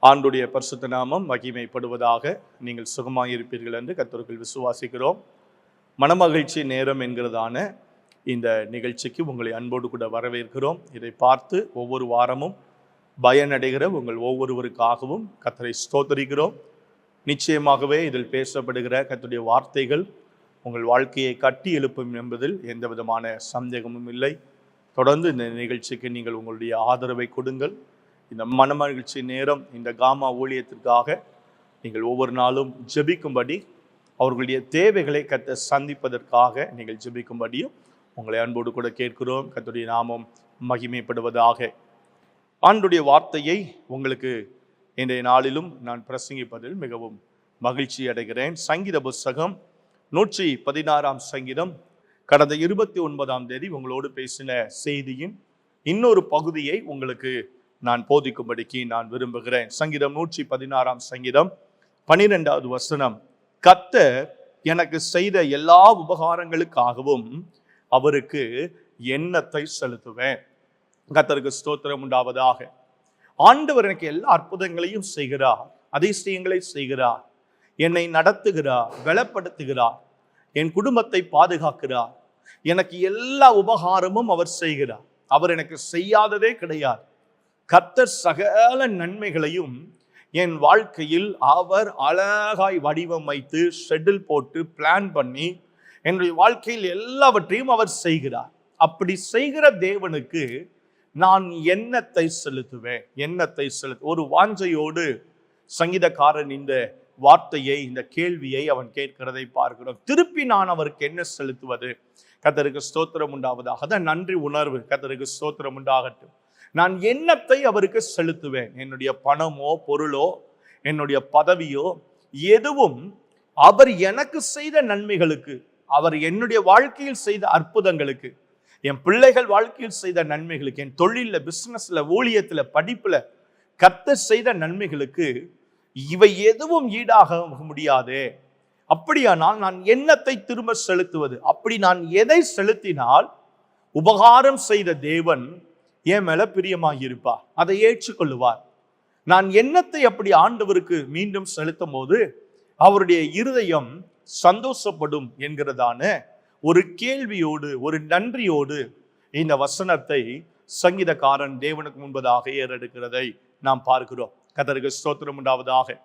ஆண்டுடைய பரிசுத்த நாமம் மகிமைப்படுவதாக. நீங்கள் சுகமாயிருப்பீர்கள் என்று கர்த்தருக்குள் விசுவாசிக்கிறோம். மனமகிழ்ச்சி நேரம் என்கிறதான இந்த நிகழ்ச்சிக்கு உங்களை அன்போடு கூட வரவேற்கிறோம். இதை பார்த்து ஒவ்வொரு வாரமும் பயனடைகிற உங்கள் ஒவ்வொருவருக்காகவும் கர்த்தரை ஸ்தோத்திரிக்கிறோம். நிச்சயமாகவே இதில் பேசப்படுகிற கர்த்தருடைய வார்த்தைகள் உங்கள் வாழ்க்கையை கட்டி எழுப்பும் என்பதில் எந்த விதமான சந்தேகமும் இல்லை. தொடர்ந்து இந்த நிகழ்ச்சிக்கு நீங்கள் உங்களுடைய ஆதரவை கொடுங்கள். இந்த மனமகிழ்ச்சி நேரம், இந்த காமா ஊழியத்திற்காக நீங்கள் ஒவ்வொரு நாளும் ஜெபிக்கும்படி, அவர்களுடைய தேவைகளை கர்த்தர் சந்திப்பதற்காக நீங்கள் ஜெபிக்கும்படியும் உங்களை அன்போடு கூட கேட்கிறோம். கர்த்தருடைய நாமம் மகிமைப்படுவதாக. ஆண்டுடைய வார்த்தையை உங்களுக்கு இன்றைய நாளிலும் நான் பிரசங்கிப்பதில் மிகவும் மகிழ்ச்சி அடைகிறேன். சங்கீத புஸ்தகம் 116 சங்கீதம், கடந்த 29ஆம் தேதி உங்களோடு பேசின செய்தியின் இன்னொரு பகுதியை உங்களுக்கு நான் போதிக்கும்படிக்கு நான் விரும்புகிறேன். சங்கீதம் 116 சங்கீதம் 12வது வசனம், கர்த்தர் எனக்கு செய்த எல்லா உபகாரங்களுக்காகவும் அவருக்கு எண்ணத்தை செலுத்துவேன். கர்த்தருக்கு ஸ்தோத்திரம் உண்டாவதாக. ஆண்டவர் எனக்கு எல்லா அற்புதங்களையும் செய்கிறார், அதிசயங்களை செய்கிறார், என்னை நடத்துகிறார், பலப்படுத்துகிறார், என் குடும்பத்தை பாதுகாக்கிறார். எனக்கு எல்லா உபகாரமும் அவர் செய்கிறார். அவர் எனக்கு செய்யாததே கிடையாது. கர்த்தர் சகல நன்மைகளையும் என் வாழ்க்கையில் அவர் அழகாய் வடிவமைத்து ஷெட்யூல் போட்டு பிளான் பண்ணி என்னுடைய வாழ்க்கையில் எல்லாவற்றையும் அவர் செய்கிறார். அப்படி செய்கிற தேவனுக்கு நான் எண்ணத்தை செலுத்துவேன். எண்ணத்தை ஒரு வாஞ்சையோடு சங்கீதக்காரன் இந்த வார்த்தையை, இந்த கேள்வியை அவன் கேட்கிறதை பார்க்கிறோம். திருப்பி நான் அவருக்கு என்ன செலுத்துவது? கர்த்தருக்கு ஸ்தோத்திரம் உண்டாவதாக. அதான் நன்றி உணர்வு. கர்த்தருக்கு ஸ்தோத்திரம் உண்டாகட்டும். நான் எண்ணத்தை அவருக்கு செலுத்துவேன். என்னுடைய பணமோ பொருளோ என்னுடைய பதவியோ எதுவும் அவர் எனக்கு செய்த நன்மைகளுக்கு, அவர் என்னுடைய வாழ்க்கையில் செய்த அற்புதங்களுக்கு, என் பிள்ளைகள் வாழ்க்கையில் செய்த நன்மைகளுக்கு, என் தொழில, பிசினஸ்ல, ஊழியத்துல, படிப்புல கர்த்தர் செய்த நன்மைகளுக்கு இவை எதுவும் ஈடாக முடியாது. அப்படியானால் நான் எண்ணத்தை திரும்ப செலுத்துவது. அப்படி நான் எதை செலுத்தினால் உபகாரம் செய்த தேவன் என் மேல பிரியமாக இருப்பார், அதை ஏற்றுக்கொள்ளுவார். நான் எண்ணத்தை அப்படி ஆண்டவருக்கு மீண்டும் செலுத்தும் போது அவருடைய இருதயம் சந்தோஷப்படும் என்கிறதான ஒரு கேள்வியோடு, ஒரு நன்றியோடு இந்த வசனத்தை சங்கீதக்காரன் தேவனுக்கு முன்பதாக ஏறெடுக்கிறதை நாம் பார்க்கிறோம். கர்த்தருக்கு ஸ்தோத்திரம் உண்டாவதாக.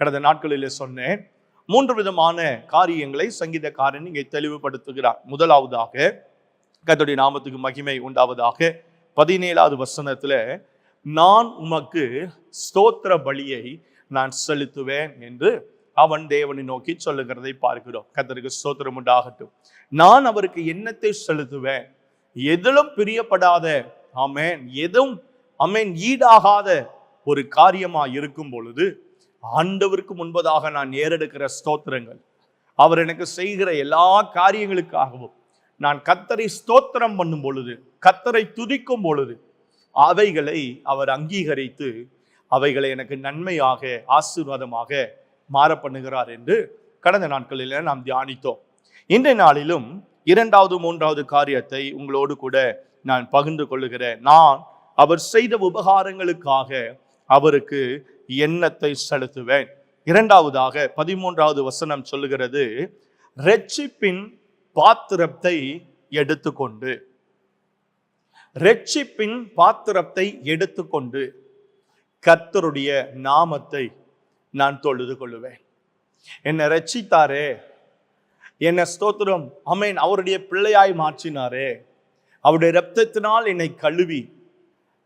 கடந்த நாட்களிலே சொன்னேன், 3 விதமான காரியங்களை சங்கீதக்காரன் இங்கே தெளிவுபடுத்துகிறார். முதலாவதாக, கர்த்தருடைய நாமத்துக்கு மகிமை உண்டாவதாக, 17வது வசனத்துல, நான் உமக்கு ஸ்தோத்திர பலியை நான் செலுத்துவேன் என்று அவன் தேவனை நோக்கி சொல்லுகிறதை பார்க்கிறோம். கர்த்தருக்கு ஸ்தோத்திரம் உண்டாகட்டும். நான் அவருக்கு எண்ணத்தை செலுத்துவேன். எதிலும் பிரியப்படாத, ஆமென், எதுவும் ஆமென் ஈடாகாத ஒரு காரியமா இருக்கும் பொழுது ஆண்டவருக்கு முன்பதாக நான் ஏறெடுக்கிற ஸ்தோத்திரங்கள், அவர் எனக்கு செய்கிற எல்லா காரியங்களுக்காகவும் நான் கர்த்தரை ஸ்தோத்திரம் பண்ணும் பொழுது, கர்த்தரை துதிக்கும் பொழுது அவைகளை அவர் அங்கீகரித்து அவைகளை எனக்கு நன்மையாக, ஆசீர்வாதமாக மாற பண்ணுகிறார் என்று கடந்த நாட்களில் நாம் தியானித்தோம். இன்றைய நாளிலும் 2வது 3வது காரியத்தை உங்களோடு கூட நான் பகிர்ந்து கொள்ளுகிறேன். நான் அவர் செய்த உபகாரங்களுக்காக அவருக்கு எண்ணத்தை செலுத்துவேன். 2வதாக 13வது வசனம் சொல்லுகிறது, இரட்சிப்பின் பாத்திரத்தை எடுத்துக்கொண்டு, இரட்சிப்பின் பாத்திரத்தை எடுத்துக்கொண்டு கர்த்தருடைய நாமத்தை நான் தொழுது கொள்ளுவேன். என்னை ரட்சித்தாரே, என்னை ஸ்தோத்திரம், ஆமென், அவருடைய பிள்ளையாய் மாற்றினாரே, அவருடைய இரத்தத்தினால் என்னை கழுவி,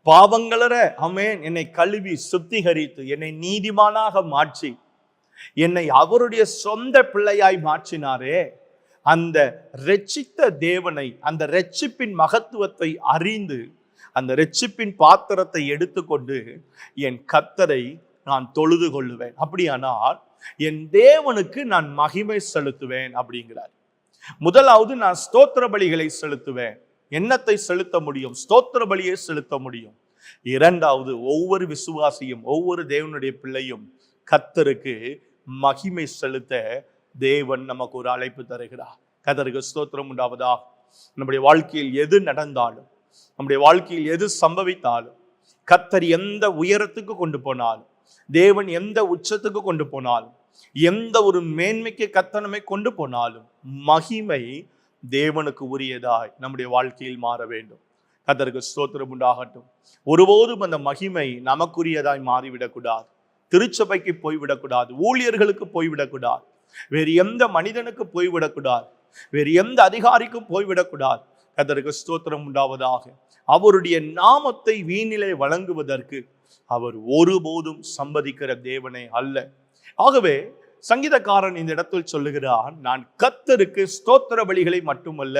பாவங்களற ஆமென் என்னை கழுவி சுத்திகரித்து என்னை நீதிமானாக மாற்றி என்னை அவருடைய சொந்த பிள்ளையாய் மாற்றினாரே, அந்த இரட்சித்த தேவனை, அந்த இரட்சிப்பின் மகத்துவத்தை அறிந்து அந்த இரட்சிப்பின் பாத்திரத்தை எடுத்துக்கொண்டு என் கர்த்தரை நான் தொழுது கொள்ளுவேன். அப்படியானால் என் தேவனுக்கு நான் மகிமை செலுத்துவேன் அப்படிங்கிறார். முதலாவது, நான் ஸ்தோத்திர பலிகளை செலுத்துவேன். எண்ணத்தை செலுத்த முடியும், ஸ்தோத்திர பலியை செலுத்த முடியும். 2வது, ஒவ்வொரு விசுவாசியும், ஒவ்வொரு தேவனுடைய பிள்ளையும் கர்த்தருக்கு மகிமை செலுத்த தேவன் நமக்கு ஒரு அழைப்பு தருகிறார். கர்த்தருக்கு ஸ்தோத்திரம் உண்டாவதா. நம்முடைய வாழ்க்கையில் எது நடந்தாலும், நம்முடைய வாழ்க்கையில் எது சம்பவித்தாலும், கர்த்தர் எந்த உயரத்துக்கு கொண்டு போனாலும், தேவன் எந்த உச்சத்துக்கு கொண்டு போனாலும், எந்த ஒரு மேன்மைக்கு கத்தனமை கொண்டு போனாலும், மகிமை தேவனுக்கு உரியதாய் நம்முடைய வாழ்க்கையில் மாற வேண்டும். கர்த்தருக்கு ஸ்தோத்திரம் உண்டாகட்டும். ஒருபோதும் அந்த மகிமை நமக்குரியதாய் மாறிவிடக்கூடாது. திருச்சபைக்கு போய்விடக்கூடாது, ஊழியர்களுக்கு போய்விடக்கூடாது, வேறு எந்த மனிதனுக்கு போய்விடக்கூடாது, வேறு எந்த அதிகாரிக்கும் போய்விடக்கூடாது. கர்த்தருக்கு ஸ்தோத்திரம் உண்டாவதாக. அவருடைய நாமத்தை வீணிலே வழங்குவதற்கு அவர் ஒருபோதும் சம்பதிக்கிற தேவனே அல்ல. ஆகவே சங்கீதக்காரன் இந்த இடத்தில் சொல்லுகிறான், நான் கர்த்தருக்கு ஸ்தோத்திர பலிகளை மட்டுமல்ல,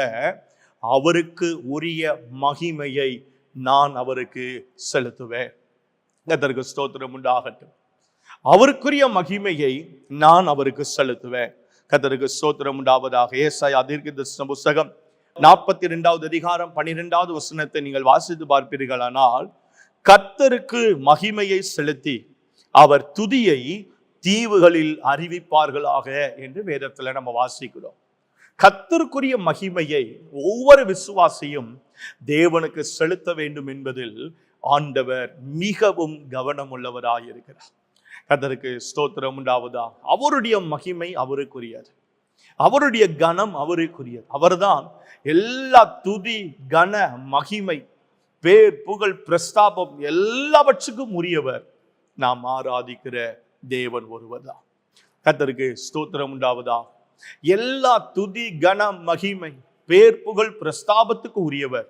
அவருக்கு உரிய மகிமையை நான் அவருக்கு செலுத்துவேன். கர்த்தருக்கு ஸ்தோத்திரம் உண்டாகட்டும். அவருக்குரிய மகிமையை நான் அவருக்கு செலுத்துவேன். கர்த்தருக்கு ஸ்தோத்திரம் உண்டாவதாக. ஏசாயா தீர்க்கதரிசன புத்தகம் 42வது அதிகாரம் 12வது வசனத்தை நீங்கள் வாசித்து பார்ப்பீர்களானால், கர்த்தருக்கு மகிமையை செலுத்தி அவர் துதியை தீவுகளில் அறிவிப்பார்களாக என்று வேதத்துல நம்ம வாசிக்கிறோம். கர்த்தருக்குரிய மகிமையை ஒவ்வொரு விசுவாசியும் தேவனுக்கு செலுத்த வேண்டும் என்பதில் ஆண்டவர் மிகவும் கவனம் உள்ளவராயிருக்கிறார். கர்த்தருக்கு ஸ்தோத்திரம் உண்டாவதா. அவருடைய மகிமை அவருக்குரியது, அவருடைய கனம் அவருக்குரியது. அவர்தான் எல்லா துதி, கன, மகிமை, பேர், புகழ், பிரஸ்தாபம் எல்லாவற்றுக்கும் உரியவர். நாம் ஆராதிக்கிற தேவன் ஒருவர்தான். கர்த்தருக்கு ஸ்தோத்திரம் உண்டாவதா. எல்லா துதி, கனம், மகிமை, பேர், புகழ், பிரஸ்தாபத்துக்கு உரியவர்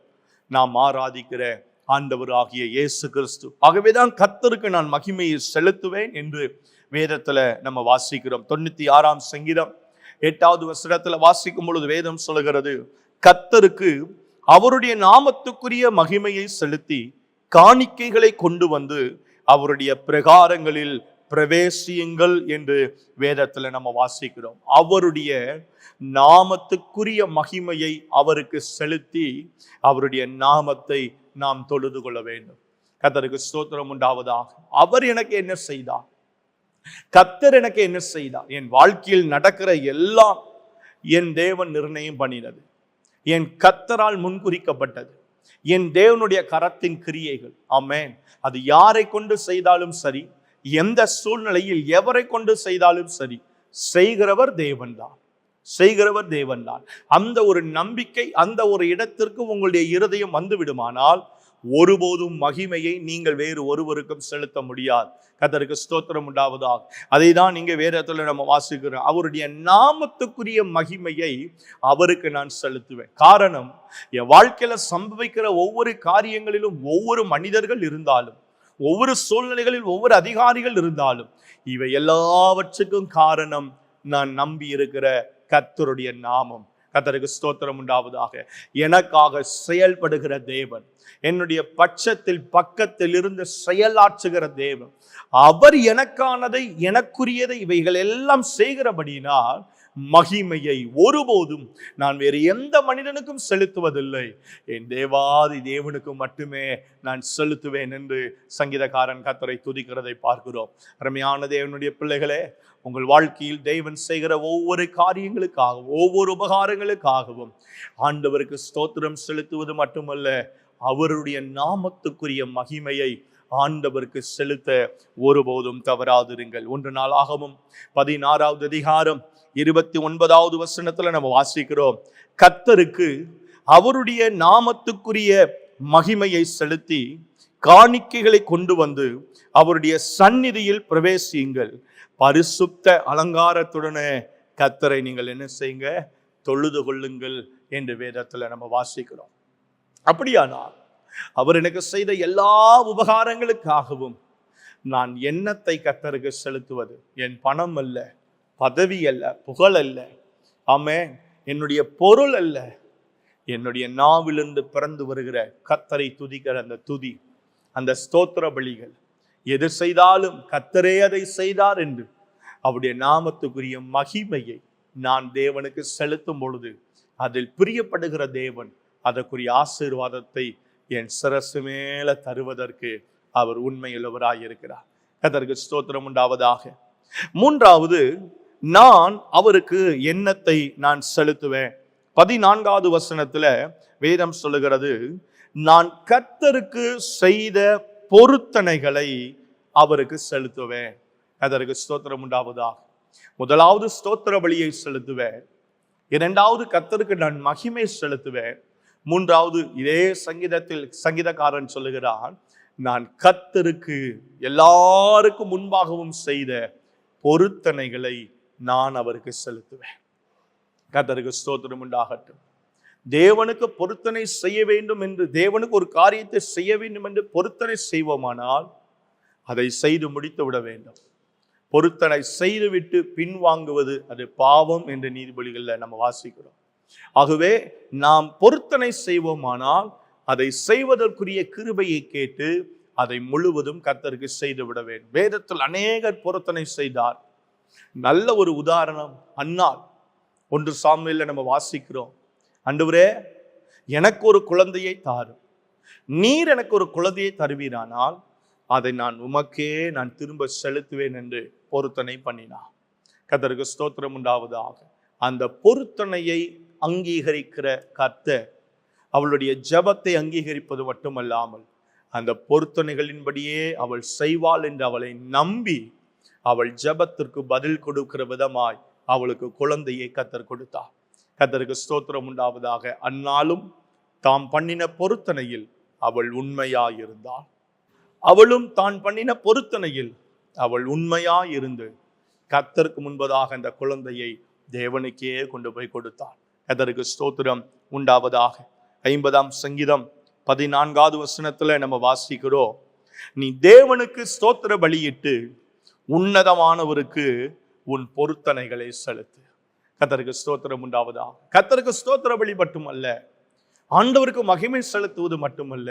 நாம் ஆராதிக்கிற ஆண்டவர் ஆகிய இயேசு கிறிஸ்து. ஆகவேதான் கர்த்தருக்கு நான் மகிமையை செலுத்துவேன் என்று வேதத்துல நம்ம வாசிக்கிறோம். 96ஆம் சங்கீதம் 8வது வசனத்துல வாசிக்கும் பொழுது வேதம் சொல்லுகிறது, கர்த்தருக்கு அவருடைய நாமத்துக்குரிய மகிமையை செலுத்தி காணிக்கைகளை கொண்டு வந்து அவருடைய பிரகாரங்களில் பிரவேசியுங்கள் என்று வேதத்துல நம்ம வாசிக்கிறோம். அவருடைய நாமத்துக்குரிய மகிமையை அவருக்கு செலுத்தி அவருடைய நாமத்தை நாம் தொழுது கொள்ள வேண்டும். கர்த்தருக்கு ஸ்தோத்திரம் உண்டாவதாக. அவர் எனக்கு என்ன செய்தார், கர்த்தர் எனக்கு என்ன செய்தார், என் வாழ்க்கையில் நடக்கிற எல்லாம் என் தேவன் நிர்ணயம் பண்ணினது, என் கர்த்தரால் முன்குறிக்கப்பட்டது, என் தேவனுடைய கரத்தின் கிரியைகள். ஆமென். அது யாரை கொண்டு செய்தாலும் சரி, எந்த சூழ்நிலையில் எவரை கொண்டு செய்தாலும் சரி, செய்கிறவர் தேவன்தான், செய்கிறவர் தேவன்தான். அந்த ஒரு நம்பிக்கை, அந்த ஒரு இடத்திற்கு உங்களுடைய இருதயம் வந்து விடுமானால் ஒருபோதும் மகிமையை நீங்கள் வேறு ஒருவருக்கும் செலுத்த முடியாது. கர்த்தருக்கு ஸ்தோத்திரம் உண்டாவதாக. அதை தான் இங்கே வேதத்துல நம்ம வாசிக்கிறோம். அவருடைய நாமத்துக்குரிய மகிமையை அவருக்கு நான் செலுத்துவேன். காரணம், என் வாழ்க்கையில சம்பவிக்கிற ஒவ்வொரு காரியங்களிலும் ஒவ்வொரு மனிதர்கள் இருந்தாலும், ஒவ்வொரு சூழ்நிலைகளில் ஒவ்வொரு அதிகாரிகள் இருந்தாலும், இவை எல்லாவற்றுக்கும் காரணம் நான் நம்பி இருக்கிற கர்த்தருடைய நாமம். கர்த்தருக்கு ஸ்தோத்திரம் உண்டாவதாக. எனக்காக செயல்படுகிற தேவன், என்னுடைய பட்சத்தில் பக்கத்தில் இருந்து செயலாற்றுகிற தேவன், அவர் எனக்கானதை, எனக்குரியதை இவைகள் எல்லாம் செய்கிறபடியினால் மகிமையை ஒருபோதும் நான் வேறு எந்த மனிதனுக்கும் செலுத்துவதில்லை, என் தேவாதி தேவனுக்கு மட்டுமே நான் செலுத்துவேன் என்று சங்கீதக்காரன் கர்த்தரை துதிக்கிறதை பார்க்கிறோம். அருமையான தேவனுடைய பிள்ளைகளே, உங்கள் வாழ்க்கையில் தேவன் செய்கிற ஒவ்வொரு காரியங்களுக்காகவும் ஒவ்வொரு உபகாரங்களுக்காகவும் ஆண்டவருக்கு ஸ்தோத்திரம் செலுத்துவது மட்டுமல்ல, அவருடைய நாமத்துக்குரிய மகிமையை ஆண்டவருக்கு செலுத்த ஒருபோதும் தவறாதிருங்கள். 1 நாளாகமம் 16வது அதிகாரம் 29வது வசனத்துல நம்ம வாசிக்கிறோம், கர்த்தருக்கு அவருடைய நாமத்துக்குரிய மகிமையை செலுத்தி காணிக்கைகளை கொண்டு வந்து அவருடைய சந்நிதியில் பிரவேசியுங்கள், பரிசுத்த அலங்காரத்துடனே கர்த்தரை நீங்கள் என்ன செய்யுங்க, தொழுது கொள்ளுங்கள் என்று வேதத்துல நம்ம வாசிக்கிறோம். அப்படியானால் அவர் எனக்கு செய்த எல்லா உபகாரங்களுக்காகவும் நான் எண்ணத்தை கர்த்தருக்கு செலுத்துவது, என் பணம் அல்ல, பதவி அல்ல, புகழ் அல்ல, ஆமென், என்னுடைய பொருள் அல்ல, என்னுடைய நாவிலிருந்து பிறந்து வருகிற கர்த்தரை துதிக்கிற அந்த துதி, அந்த ஸ்தோத்திர பலிகள், எது செய்தாலும் கர்த்தரே அதை செய்தார் என்று அவருடைய நாமத்துக்குரிய மகிமையை நான் தேவனுக்கு செலுத்தும் பொழுது அதில் பிரியப்படுகிற தேவன் அதற்குரிய ஆசீர்வாதத்தை என் சிரசு மேல தருவதற்கு அவர் உண்மையுள்ளவராயிருக்கிறார். கர்த்தருக்கு ஸ்தோத்திரம் உண்டாவதாக. 3வது, நான் அவருக்கு எண்ணத்தை நான் செலுத்துவேன். 14வது வசனத்துல வேதம் சொல்லுகிறது, நான் கர்த்தருக்கு செய்த பொருத்தனைகளை அவருக்கு செலுத்துவேன். அதற்கு ஸ்தோத்திரம் உண்டாவதாக. முதலாவது ஸ்தோத்திர பலியை செலுத்துவேன். இரண்டாவது கர்த்தருக்கு நான் மகிமை செலுத்துவேன். மூன்றாவது இதே சங்கீதக்காரன் சொல்லுகிறான், நான் கர்த்தருக்கு எல்லாருக்கும் முன்பாகவும் செய்த பொருத்தனைகளை நான் அவருக்கு செலுத்துவேன். கர்த்தருக்கு ஸ்தோத்திரம் உண்டாகட்டும். தேவனுக்கு பொருத்தனை செய்ய வேண்டும் என்று, தேவனுக்கு ஒரு காரியத்தை செய்ய வேண்டும் என்று பொருத்தனை செய்வோமானால் அதை செய்து முடித்து விட வேண்டும். பொருத்தனை செய்துவிட்டு பின்வாங்குவது அது பாவம் என்று நீதிபதிகளில் நம்ம வாசிக்கிறோம். ஆகவே நாம் பொருத்தனை செய்வோமானால் அதை செய்வதற்குரிய கிருபையை கேட்டு அதை முழுவதும் கர்த்தருக்கு செய்து விட வேண்டும். வேதத்தில் அநேகர் பொருத்தனை செய்தார். நல்ல ஒரு உதாரணம் அன்னாள். 1 சாமுவேலில் நம்ம வாசிக்கிறோம், ஆண்டவரே எனக்கு ஒரு குழந்தையை தாரும், நீர் எனக்கு ஒரு குழந்தையை தருவீரானால் அதை நான் உமக்கே நான் திரும்ப செலுத்துவேன் என்று பொருத்தனை பண்ணினார். கர்த்தருக்கு ஸ்தோத்திரம் உண்டாவதாக. அந்த பொருத்தனையை அங்கீகரிக்கிற கர்த்தர் அவளுடைய ஜெபத்தை அங்கீகரிப்பது மட்டுமல்லாமல் அந்த பொருத்தனைகளின்படியே அவள் செய்வாள் என்று அவளை நம்பி அவள் ஜெபத்திற்கு பதில் கொடுக்கிற விதமாய் அவளுக்கு குழந்தையை கர்த்தர் கொடுத்தார். கர்த்தருக்கு ஸ்தோத்திரம் உண்டாவதாக. அன்னாலும் தாம் பண்ணின பொருத்தனையில் அவள் உண்மையாயிருந்தாள். அவளும் தான் பண்ணின பொருத்தனையில் அவள் உண்மையாயிருந்து கர்த்தருக்கு முன்பதாக அந்த குழந்தையை தேவனுக்கே கொண்டு போய் கொடுத்தாள். கர்த்தருக்கு ஸ்தோத்திரம் உண்டாவதாக. 50ஆம் சங்கீதம் 14வது வசனத்துல நம்ம வாசிக்கிறோம், நீ தேவனுக்கு ஸ்தோத்திர பலியிட்டு உன்னதமானவருக்கு உன் பொருத்தனைகளை செலுத்து. கர்த்தருக்கு ஸ்தோத்திரம் உண்டாவதாக. கர்த்தருக்கு ஸ்தோத்திர பலி மட்டுமல்ல, ஆண்டவருக்கு மகிமை செலுத்துவது மட்டுமல்ல,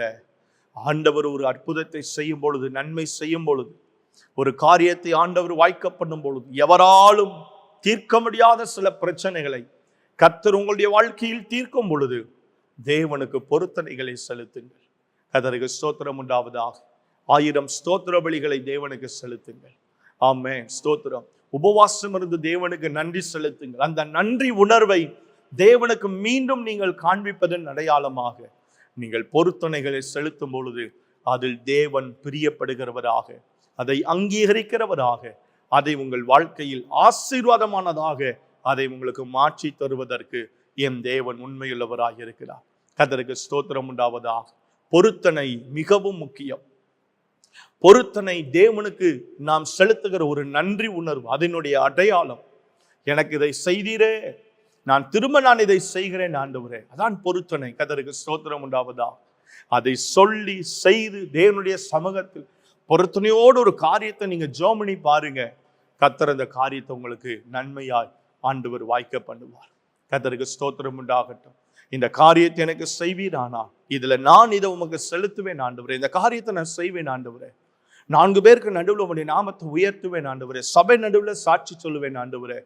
ஆண்டவர் ஒரு அற்புதத்தை செய்யும் பொழுது, நன்மை செய்யும் பொழுது, ஒரு காரியத்தை ஆண்டவர் வாய்க்க பண்ணும் பொழுது, எவராலும் தீர்க்க முடியாத சில பிரச்சனைகளை கர்த்தர் உங்களுடைய வாழ்க்கையில் தீர்க்கும் பொழுது தேவனுக்கு பொருத்தனைகளை செலுத்துங்கள். கர்த்தருக்கு ஸ்தோத்திரம் உண்டாவதாக. 1000 ஸ்தோத்திர பலிகளை தேவனுக்கு செலுத்துங்கள். ஆமென். ஸ்தோத்திரம். உபவாசம் இருந்து தேவனுக்கு நன்றி செலுத்துங்கள். அந்த நன்றி உணர்வை தேவனுக்கு மீண்டும் நீங்கள் காண்பிப்பதன் அடையாளமாக நீங்கள் பொருத்தனைகளை செலுத்தும் பொழுது அதில் தேவன் பிரியப்படுகிறவராக, அதை அங்கீகரிக்கிறவராக, அதை உங்கள் வாழ்க்கையில் ஆசீர்வாதமானதாக அதை உங்களுக்கு மாற்றி தருவதற்கு என் தேவன் உண்மையுள்ளவராக இருக்கிறார். கர்த்தருக்கு ஸ்தோத்திரம் உண்டாவதாக. பொருத்தனை மிகவும் முக்கியம். பொருத்தனை தேவனுக்கு நாம் செலுத்துகிற ஒரு நன்றி உணர்வு, அதனுடைய அடையாளம். எனக்கு இதை செய்தீரே, நான் இதை செய்கிறேன் ஆண்டவரே, அதான் பொருத்தனை. கர்த்தருக்கு ஸ்தோத்திரம் உண்டாவதா. அதை சொல்லி செய்து தேவனுடைய சமூகத்தில் பொருத்தனையோடு ஒரு காரியத்தை நீங்க ஜெபம் பண்ணி பாருங்க. கர்த்தர் அந்த காரியத்தை உங்களுக்கு நன்மையாய் ஆண்டவர் வாய்க்க பண்ணுவார். கர்த்தருக்கு ஸ்தோத்திரம் உண்டாகட்டும். இந்த காரியத்தை எனக்கு செய்வீரானா, இதுல நான் இதை உமக்கு செலுத்துவேன் ஆண்டவரே, இந்த காரியத்தை நான் செய்வேன் ஆண்டவரே, 4 பேருக்கு நடுவில் உங்களுடைய நாமத்தை உயர்த்துவேன் ஆண்டவரே, சபை நடுவில் சாட்சி சொல்லுவேன் ஆண்டவரே,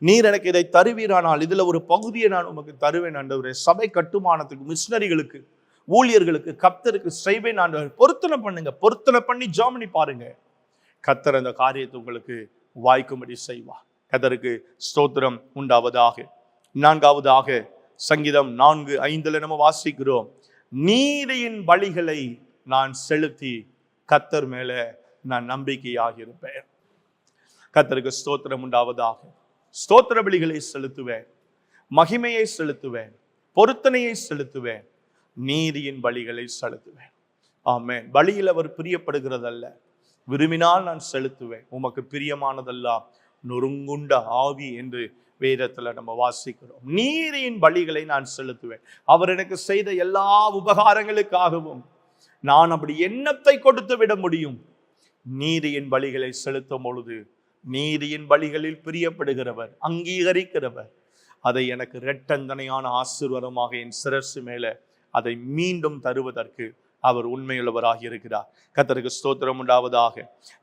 நீர் எனக்கு இதை தருவீரானால் இதுல ஒரு பகுதியை நான் உமக்கு தருவேன் ஆண்டவரே, சபை கட்டுமானத்துக்கு, மிஷனரிகளுக்கு, ஊழியர்களுக்கு, கர்த்தருக்கு செய்வேன் ஆண்டவரே. பொருத்தனை பண்ணுங்க. பொருத்தனை பண்ணி ஜெபம் பாருங்க. கர்த்தர் அந்த காரியத்தை உங்களுக்கு வாய்க்கும்படி செய்வார். கர்த்தருக்கு ஸ்தோத்திரம் உண்டாவதாக. 4வதாக சங்கீதம் 4:5 நம்ம வாசிக்கிறோம், நீதியின் பலிகளை நான் செலுத்தி கர்த்தர் மேல நான் நம்பிக்கையாக இருப்பேன். கர்த்தருக்கு ஸ்தோத்திரம் உண்டாவதாக. ஸ்தோத்திர பலிகளை செலுத்துவேன், மகிமையை செலுத்துவேன், பொருத்தனையை செலுத்துவேன், நீதியின் பலிகளை செலுத்துவேன். ஆமென். பலியில் அவர் பிரியப்படுகிறதல்ல, விரும்பினால் நான் செலுத்துவேன், உமக்கு பிரியமானதெல்லாம் நொறுங்குண்ட ஆவி என்று வேதத்துல நம்ம வாசிக்கிறோம். நீதியின் பலிகளை நான் செலுத்துவேன். அவர் எனக்கு செய்த எல்லா உபகாரங்களுக்காகவும் நான் அப்படி எண்ணத்தை கொடுத்து விட முடியும். நீதியின் பலிகளை செலுத்தும் பொழுது நீதியின் பலிகளில் பிரியப்படுகிறவர், அங்கீகரிக்கிறவர், அதை எனக்கு இரட்டந்தனையான ஆசீர்வாதமாக என் சிரசு மேல அதை மீண்டும் தருவதற்கு அவர் உண்மையுள்ளவராக இருக்கிறார். கர்த்தருக்கு ஸ்தோத்திரம் உண்டாவதாக.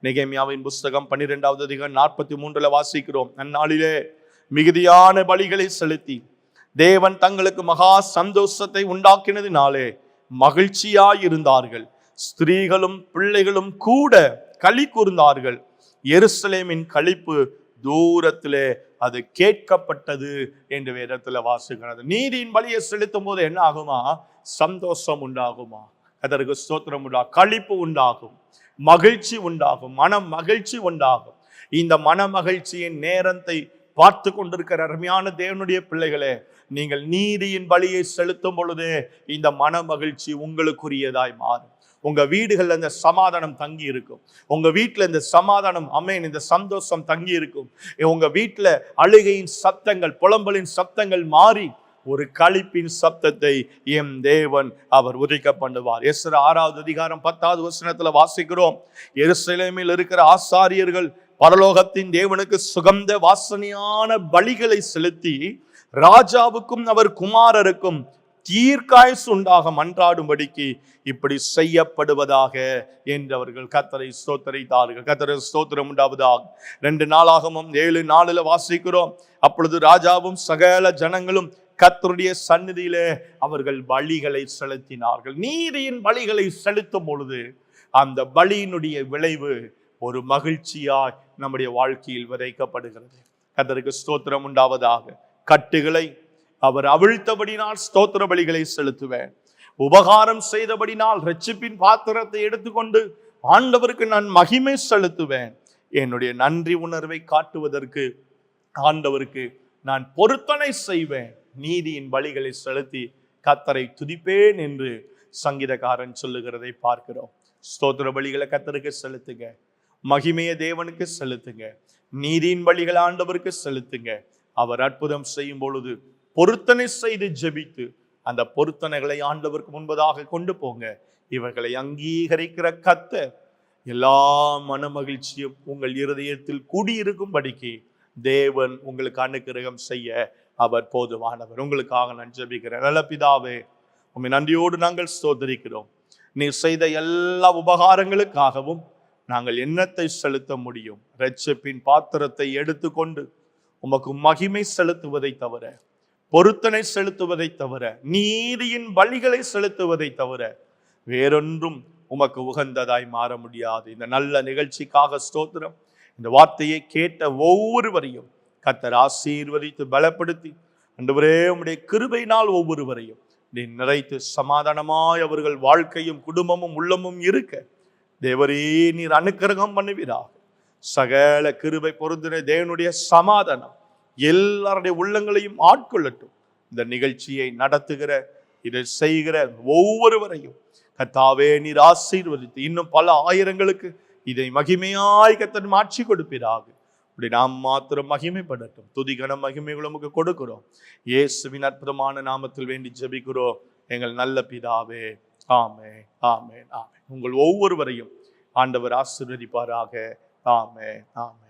நெகேமியாவின் புஸ்தகம் 12வது அதிகாரம் 43 வாசிக்கிறோம், அந்நாளிலே மிகுதியான பலிகளை செலுத்தி தேவன் தங்களுக்கு மகா சந்தோஷத்தை உண்டாக்கினதினாலே மகிழ்ச்சியாயிருந்தார்கள். ஸ்திரீகளும் பிள்ளைகளும் கூட களி கூர்ந்தார்கள். எருசலேமின் களிப்பு தூரத்திலே அது கேட்கப்பட்டது என்று வேதத்துல வாசிக்கிறது. நீதியின் பலியை செலுத்தும் போது என்ன ஆகுமா? சந்தோஷம் உண்டாகுமா? அதற்கு ஸ்தோத்திரம் உண்டாகும், களிப்பு உண்டாகும். மகிழ்ச்சி உண்டாகும், மன மகிழ்ச்சி உண்டாகும். இந்த மன மகிழ்ச்சியின் நேரத்தை பார்த்து கொண்டிருக்கிற அருமையான தேவனுடைய பிள்ளைகளே, நீங்கள் நீதியின் பலியை செலுத்தும் பொழுது இந்த மன மகிழ்ச்சி உங்களுக்குரியதாய் மாறும். உங்க வீடுகள்ல இந்த சமாதானம் தங்கி இருக்கும். உங்க வீட்டுல இந்த சமாதானம், அமேன், இந்த சந்தோஷம் தங்கி இருக்கும். உங்க வீட்டுல அழுகையின் சத்தங்கள், புலம்பலின் சத்தங்கள் மாறி ஒரு களிப்பின் சப்தத்தை எம் தேவன் அவர் உரைக்க பண்ணுவார். எஸ்றா 6வது அதிகாரம் 10வது வசனத்துல வாசிக்கிறோம், எருசலேமில் இருக்கிற ஆசாரியர்கள் பரலோகத்தின் தேவனுக்கு சுகந்த வாசனையான பலிகளை செலுத்தி ராஜாவுக்கும் அவர் குமாரருக்கும் தீர்க்காயுசு உண்டாக மன்றாடும்படிக்கு இப்படி செய்யப்படுவதாக என்றவர்கள் கர்த்தரை ஸ்தோத்திரித்தார்கள். கர்த்தரை ஸ்தோத்திரம் உண்டாவதாக. 2 நாளாகமும் 7:4 வாசிக்கிறோம், அப்பொழுது ராஜாவும் சகல ஜனங்களும் கர்த்தருடைய சந்நிதியிலே அவர்கள் பலிகளை செலுத்தினார்கள். நீதியின் பலிகளை செலுத்தும் பொழுது அந்த பலியினுடைய விளைவு ஒரு மகிழ்ச்சியாய் நம்முடைய வாழ்க்கையில் விதைக்கப்படுகிறது. கர்த்தருக்கு ஸ்தோத்திரம் உண்டாவதாக. கட்டுகளை அவர் அவிழ்த்தபடினால் ஸ்தோத்திர பலிகளை செலுத்துவேன். உபகாரம் செய்தபடினால் இரட்சிப்பின் பாத்திரத்தை எடுத்துக்கொண்டு ஆண்டவருக்கு நான் மகிமை செலுத்துவேன். என்னுடைய நன்றி உணர்வை காட்டுவதற்கு ஆண்டவருக்கு நான் பொருத்தனை செய்வேன். நீதியின் பலிகளை செலுத்தி கர்த்தரை துதிப்பேன் என்று சங்கீதக்காரன் சொல்லுகிறதை பார்க்கிறோம். ஸ்தோத்திர பலிகளை கர்த்தருக்கு செலுத்துங்க, மகிமையை தேவனுக்கு செலுத்துங்க, நீதியின் பலிகளை ஆண்டவருக்கு செலுத்துங்க. அவர் அற்புதம் செய்யும் பொழுது பொருத்தனை செய்து ஜெபித்து அந்த பொருத்தனைகளை ஆண்டவருக்கு முன்பதாக கொண்டு போங்க. இவர்களை அங்கீகரிக்கிற கர்த்தர் எல்லா மன மகிழ்ச்சியும் உங்கள் இருதயத்தில் கூடியிருக்கும்படிக்கு தேவன் உங்களுக்கு அனுக்கிரகம் செய்ய அவர் போதுமானவர். உங்களுக்காக நான் ஜெபிக்கிறேன். நல்ல பிதாவே, உம்மை நன்றியோடு நாங்கள் ஸ்தோத்திரிக்கிறோம். நீர் செய்த எல்லா உபகாரங்களுக்காகவும் நாங்கள் எண்ணத்தை செலுத்த முடியும். இரட்சிப்பின் பாத்திரத்தை எடுத்துக்கொண்டு உமக்கு மகிமை செலுத்துவதை தவிர, பொருத்தனை செலுத்துவதை தவிர, நீதியின் பலிகளை செலுத்துவதை தவிர வேறொன்றும் உமக்கு உகந்ததாய் மாற முடியாது. இந்த நல்ல நிகழ்ச்சிக்காக ஸ்தோத்திரம். இந்த வார்த்தையை கேட்ட ஒவ்வொருவரையும் கர்த்தர் ஆசீர்வதித்து பலப்படுத்தி ஆண்டவரே உம்முடைய கிருபையினால் ஒவ்வொருவரையும் நீ நிறைத்து சமாதானமாய் அவர்கள் வாழ்க்கையும் குடும்பமும் உள்ளமும் இருக்க தேவரே நீர் அனுக்கிரகம் பண்ணுவீராக. சகல கிருபை பொருந்தின தேவனுடைய சமாதானம் எல்லாருடைய உள்ளங்களையும் ஆட்கொள்ளட்டும். இந்த நிகழ்ச்சியை நடத்துகிற, இதை செய்கிற ஒவ்வொருவரையும் கர்த்தாவே நீர் ஆசீர்வதித்து இன்னும் பல ஆயிரங்களுக்கு இதை மகிமையாய் கர்த்தர் மாற்றி கொடுப்பீராக. அப்படி நாம் மாத்திரம் மகிமைப்படட்டும். துதிகன மகிமைகள் நமக்கு கொடுக்கிறோம். இயேசுவின் அற்புதமான நாமத்தில் வேண்டி ஜெபிக்கிறோம் எங்கள் நல்ல பிதாவே. ஆமென், ஆமென், ஆமென். உங்கள் ஒவ்வொருவரையும் ஆண்டவர் ஆசீர்வதிப்பாராக. ஆமென், ஆமென்.